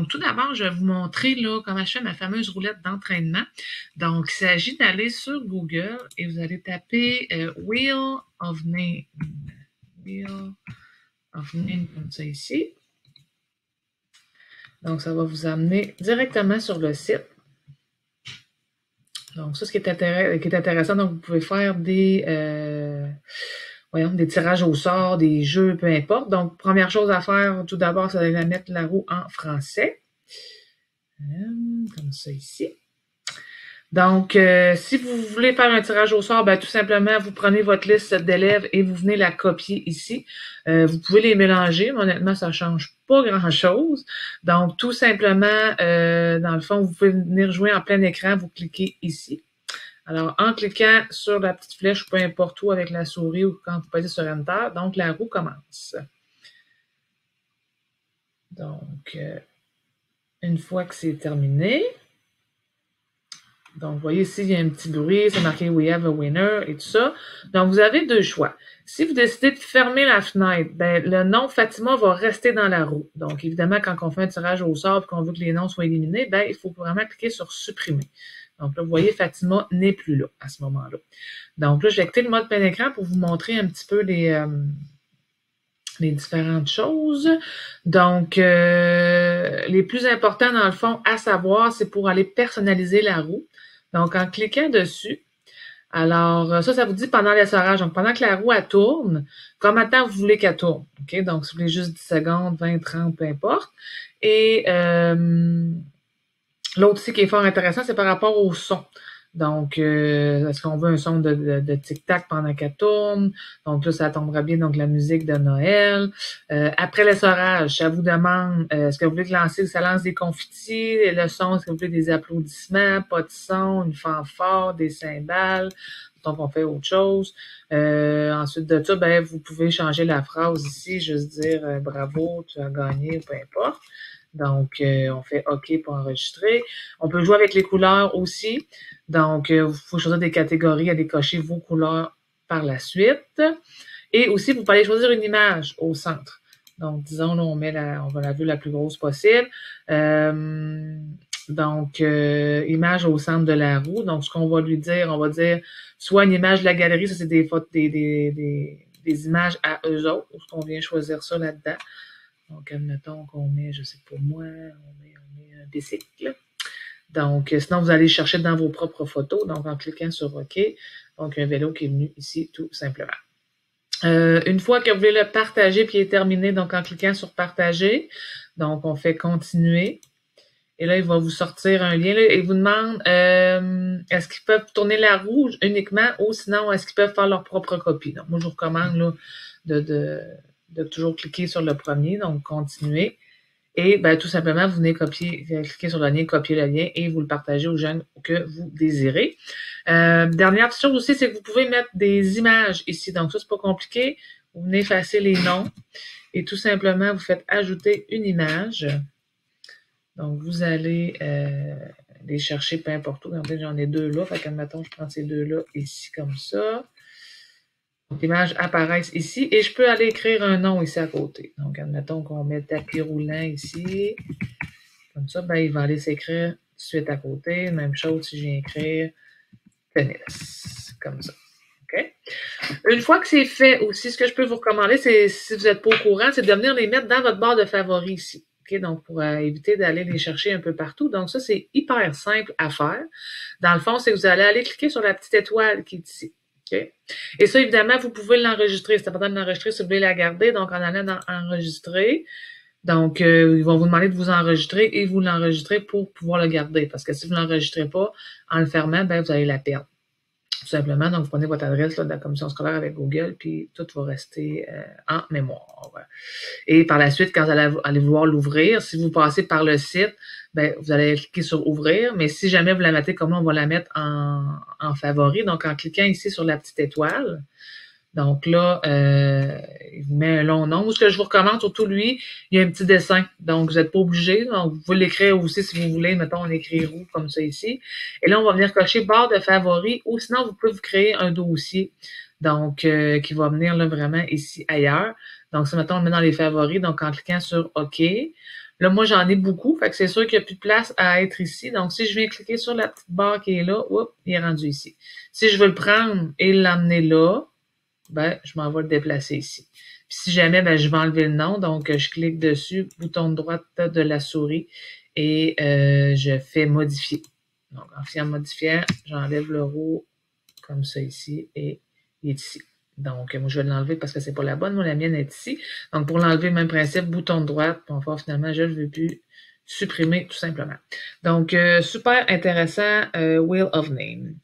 Donc, tout d'abord, je vais vous montrer là, comment je fais ma fameuse roulette d'entraînement. Donc, il s'agit d'aller sur Google et vous allez taper Wheel of Name. Wheel of Name, comme ça ici. Donc, ça va vous amener directement sur le site. Donc, ça, ce qui est intéressant, donc vous pouvez faire des tirages au sort, des jeux, peu importe. Donc, première chose à faire, tout d'abord, c'est de mettre la roue en français. Comme ça ici. Donc, si vous voulez faire un tirage au sort, ben, tout simplement, vous prenez votre liste d'élèves et vous venez la copier ici. Vous pouvez les mélanger, mais honnêtement, ça change pas grand-chose. Donc, tout simplement, dans le fond, vous pouvez venir jouer en plein écran, vous cliquez ici. Alors, en cliquant sur la petite flèche, peu importe où, avec la souris ou quand vous posez sur Enter, donc la roue commence. Donc, une fois que c'est terminé, donc, vous voyez ici, il y a un petit bruit, c'est marqué We have a winner et tout ça. Donc, vous avez deux choix. Si vous décidez de fermer la fenêtre, ben, le nom Fatima va rester dans la roue. Donc, évidemment, quand on fait un tirage au sort et qu'on veut que les noms soient éliminés, ben, il faut vraiment cliquer sur supprimer. Donc, là, vous voyez, Fatima n'est plus là à ce moment-là. Donc, là, je vais quitter le mode plein écran pour vous montrer un petit peu les différentes choses. Donc, les plus importants, dans le fond, à savoir, c'est pour aller personnaliser la roue. Donc, en cliquant dessus, alors, ça vous dit pendant l'essorage. Donc, pendant que la roue, elle tourne, combien de temps vous voulez qu'elle tourne? OK? Donc, si vous voulez juste 10 secondes, 20, 30, peu importe. Et l'autre aussi qui est fort intéressant, c'est par rapport au son. Donc, est-ce qu'on veut un son de tic-tac pendant qu'elle tourne? Donc là, ça tombera bien, donc la musique de Noël. Après l'essorage, ça vous demande, est-ce que vous voulez que ça lance des confettis, le son, est-ce que vous voulez des applaudissements, pas de son, une fanfare, des cymbales? Donc, on fait autre chose. Ensuite de ça, ben, vous pouvez changer la phrase ici, juste dire bravo, tu as gagné, peu importe. Donc, on fait OK pour enregistrer. On peut jouer avec les couleurs aussi. Donc, il faut choisir des catégories, aller cocher vos couleurs par la suite. Et aussi, vous pouvez aller choisir une image au centre. Donc, disons, là, on va la vue la plus grosse possible. Donc, image au centre de la roue. Donc, ce qu'on va lui dire, on va dire soit une image de la galerie, ça c'est des images à eux autres. On vient choisir ça là-dedans. Donc, admettons qu'on met, je sais pas moi, on met un bicycle. Donc, sinon, vous allez chercher dans vos propres photos. Donc, en cliquant sur OK. Donc, un vélo qui est venu ici, tout simplement. Une fois que vous voulez le partager puis il est terminé, donc en cliquant sur partager, donc on fait continuer. Et là, il va vous sortir un lien. Là, et il vous demande est-ce qu'ils peuvent tourner la roue uniquement ou sinon est-ce qu'ils peuvent faire leur propre copie. Donc, moi, je vous recommande là, de toujours cliquer sur le premier, donc continuer. Et ben, tout simplement, vous venez cliquer sur le lien, copier le lien et vous le partagez aux jeunes que vous désirez. Dernière petite chose aussi, c'est que vous pouvez mettre des images ici. Donc, ça, c'est pas compliqué. Vous venez effacer les noms et tout simplement, vous faites ajouter une image. Donc, vous allez les chercher peu importe où. Regardez, j'en ai deux là. Fait qu'admettons, je prends ces deux-là ici comme ça. Donc, l'image apparaît ici et je peux aller écrire un nom ici à côté. Donc, admettons qu'on met tapis roulant ici. Comme ça, ben, il va aller s'écrire tout de suite à côté. Même chose si je viens écrire tennis. Comme ça. OK? Une fois que c'est fait aussi, ce que je peux vous recommander, c'est, si vous n'êtes pas au courant, c'est de venir les mettre dans votre barre de favoris ici. Okay? Donc, pour éviter d'aller les chercher un peu partout. Donc, ça, c'est hyper simple à faire. Dans le fond, c'est que vous allez aller cliquer sur la petite étoile qui est ici. Okay? Et ça, évidemment, vous pouvez l'enregistrer. C'est important de l'enregistrer si vous voulez la garder. Donc, en allant dans Enregistrer, donc, ils vont vous demander de vous enregistrer et vous l'enregistrez pour pouvoir le garder. Parce que si vous ne l'enregistrez pas, en le fermant, ben, vous allez la perdre. Tout simplement, donc vous prenez votre adresse là, de la commission scolaire avec Google, puis tout va rester en mémoire. Et par la suite, quand vous allez vouloir l'ouvrir, si vous passez par le site, ben, vous allez cliquer sur Ouvrir, mais si jamais vous la mettez comme là, on va la mettre en favori, donc en cliquant ici sur la petite étoile. Donc là, il vous met un long nom. Ce que je vous recommande, surtout lui, il y a un petit dessin. Donc, vous n'êtes pas obligé. Donc, vous pouvez l'écrire aussi si vous voulez. Mettons, on écrit roux comme ça ici. Et là, on va venir cocher barre de favoris ou sinon, vous pouvez vous créer un dossier. Donc, qui va venir là vraiment ici ailleurs. Donc, ça, mettons, on le met dans les favoris. Donc, en cliquant sur OK, Là, moi, j'en ai beaucoup, fait que c'est sûr qu'il n'y a plus de place à être ici. Donc, si je viens cliquer sur la petite barre qui est là, oups, il est rendu ici. Si je veux le prendre et l'emmener là, ben, je m'en vais le déplacer ici. Puis si jamais, ben, je vais enlever le nom, donc je clique dessus, bouton de droite de la souris, et je fais modifier. Donc, en faisant modifier, j'enlève le roux comme ça ici, et il est ici. Donc, moi, je vais l'enlever parce que c'est pas la bonne. Moi, la mienne est ici. Donc, pour l'enlever, même principe, bouton de droite, puis on va finalement, je ne veux plus supprimer tout simplement. Donc, super intéressant, Wheel of Name.